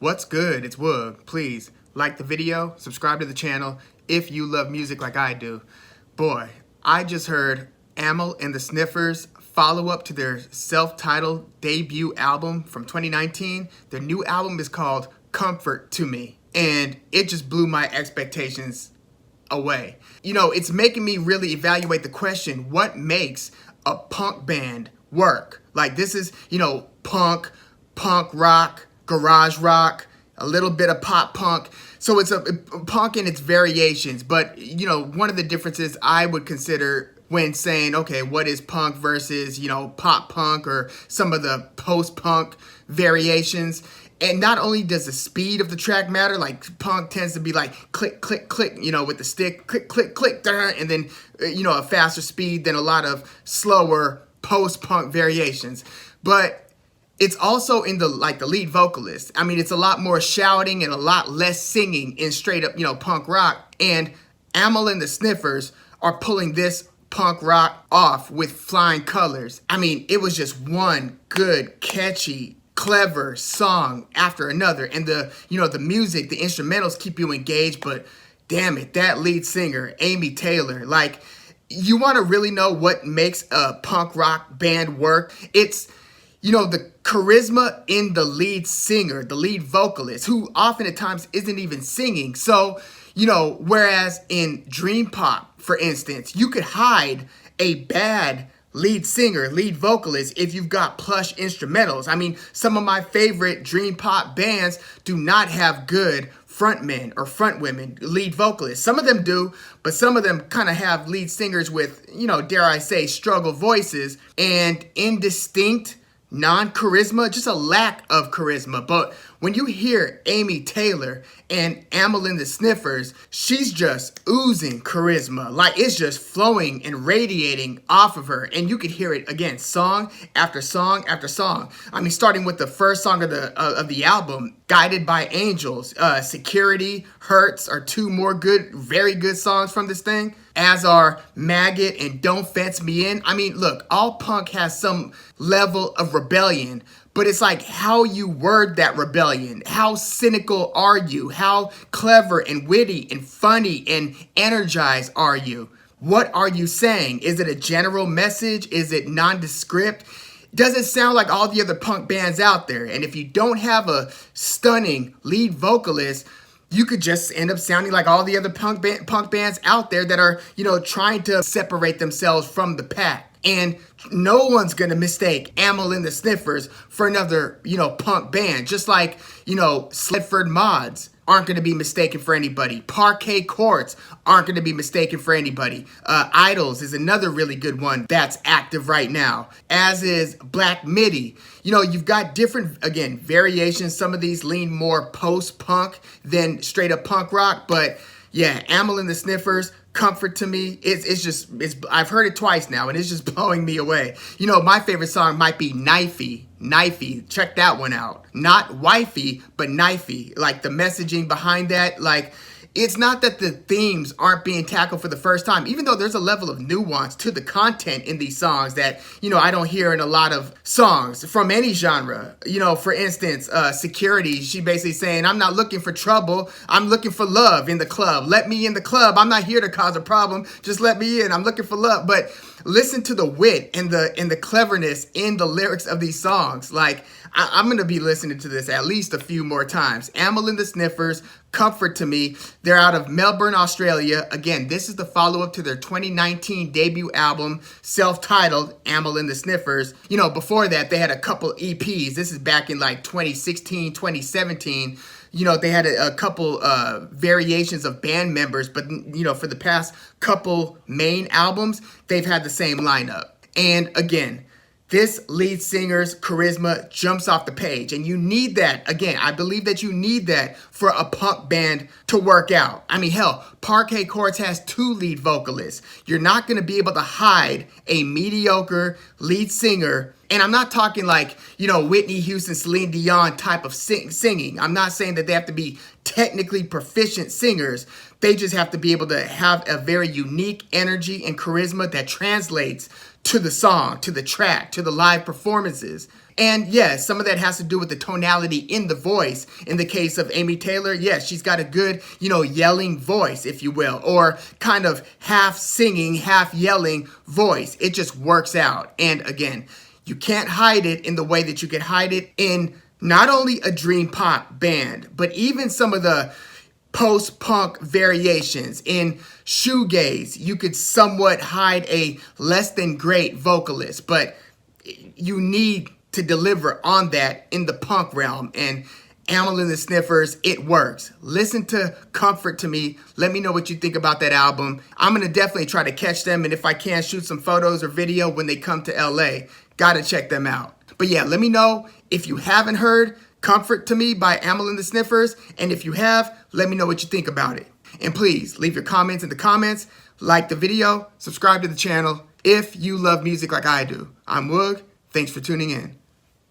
What's good? It's Woog. Please like the video, subscribe to the channel if you love music like I do. Boy, I just heard Amyl and the Sniffers follow up to their self-titled debut album from 2019. Their new album is called Comfort to Me, and it just blew my expectations away. You know, it's making me really evaluate the question, what makes a punk band work? Like, this is, punk rock, garage rock, a little bit of pop punk. So it's a punk in its variations. But, one of the differences I would consider when saying, okay, what is punk versus, pop punk or some of the post-punk variations. And not only does the speed of the track matter, like punk tends to be like click, click, click, with the stick, click, click, click, and then, a faster speed than a lot of slower post-punk variations. But it's also in the lead vocalist. I mean, it's a lot more shouting and a lot less singing in straight up, punk rock. And Amyl and the Sniffers are pulling this punk rock off with flying colors. I mean, it was just one good, catchy, clever song after another. And the music, the instrumentals keep you engaged, but damn it, that lead singer, Amy Taylor, you want to really know what makes a punk rock band work? It's the charisma in the lead singer, the lead vocalist, who often at times isn't even singing. So, whereas in dream pop, for instance, you could hide a bad lead singer, lead vocalist, if you've got plush instrumentals. I mean, some of my favorite dream pop bands do not have good frontmen or frontwomen, lead vocalists. Some of them do, but some of them kind of have lead singers with, dare I say, struggle voices and indistinct non-charisma, just a lack of charisma. But when you hear Amy Taylor and Amyl and the Sniffers, she's just oozing charisma. Like, it's just flowing and radiating off of her. And you could hear it again, song after song after song. I mean, starting with the first song of the album, Guided by Angels, Security, Hurts are two more good, very good songs from this thing, as are Maggot and Don't Fence Me In. I mean, look, all punk has some level of rebellion, but it's like how you word that rebellion. How cynical are you? How clever and witty and funny and energized are you? What are you saying? Is it a general message? Is it nondescript? Does it sound like all the other punk bands out there? And if you don't have a stunning lead vocalist, you could just end up sounding like all the other punk bands out there that are, trying to separate themselves from the pack. And no one's going to mistake Amyl and the Sniffers for another, punk band. Just like, Sledford Mods aren't going to be mistaken for anybody. Parquet Courts aren't going to be mistaken for anybody. Idols is another really good one that's active right now, as is Black Midi. You've got different, again, variations. Some of these lean more post-punk than straight-up punk rock. But, yeah, Amyl and the Sniffers, Comfort to Me, it's I've heard it twice now, and it's just blowing me away. My favorite song might be Knifey. Check that one out. Not wifey, but knifey. Like, the messaging behind that, it's not that the themes aren't being tackled for the first time, even though there's a level of nuance to the content in these songs that, I don't hear in a lot of songs from any genre. For instance, Security, she basically saying, I'm not looking for trouble, I'm looking for love in the club. Let me in the club. I'm not here to cause a problem. Just let me in. I'm looking for love. But listen to the wit and the cleverness in the lyrics of these songs. I'm going to be listening to this at least a few more times. Amyl and the Sniffers, Comfort to Me. They're out of Melbourne, Australia. Again, this is the follow-up to their 2019 debut album, self-titled Amyl and the Sniffers. Before that, they had a couple EPs. This is back in 2016, 2017. They had a couple variations of band members, but, for the past couple main albums, they've had the same lineup. And again, this lead singer's charisma jumps off the page, and you need that. Again, I believe that you need that for a punk band to work out. I mean, hell, Parquet Courts has two lead vocalists. You're not going to be able to hide a mediocre lead singer. And I'm not talking Whitney Houston, Celine Dion type of singing. I'm not saying that they have to be technically proficient singers. They just have to be able to have a very unique energy and charisma that translates to the song, to the track, to the live performances. And yes, some of that has to do with the tonality in the voice. In the case of Amy Taylor, yes, she's got a good, yelling voice, if you will, or kind of half singing, half yelling voice. It just works out. And again, you can't hide it in the way that you can hide it in not only a dream pop band, but even some of the post-punk variations. In shoegaze, you could somewhat hide a less than great vocalist, but you need to deliver on that in the punk realm. And Amyl and the Sniffers, it works. Listen to Comfort to Me. Let me know what you think about that album. I'm going to definitely try to catch them, and if I can, shoot some photos or video when they come to LA. Gotta check them out. But yeah, let me know if you haven't heard Comfort to Me by Amyl and the Sniffers, and if you have, let me know what you think about it. And please leave your comments in the comments, like the video, subscribe to the channel if you love music like I do. I'm Woog. Thanks for tuning in.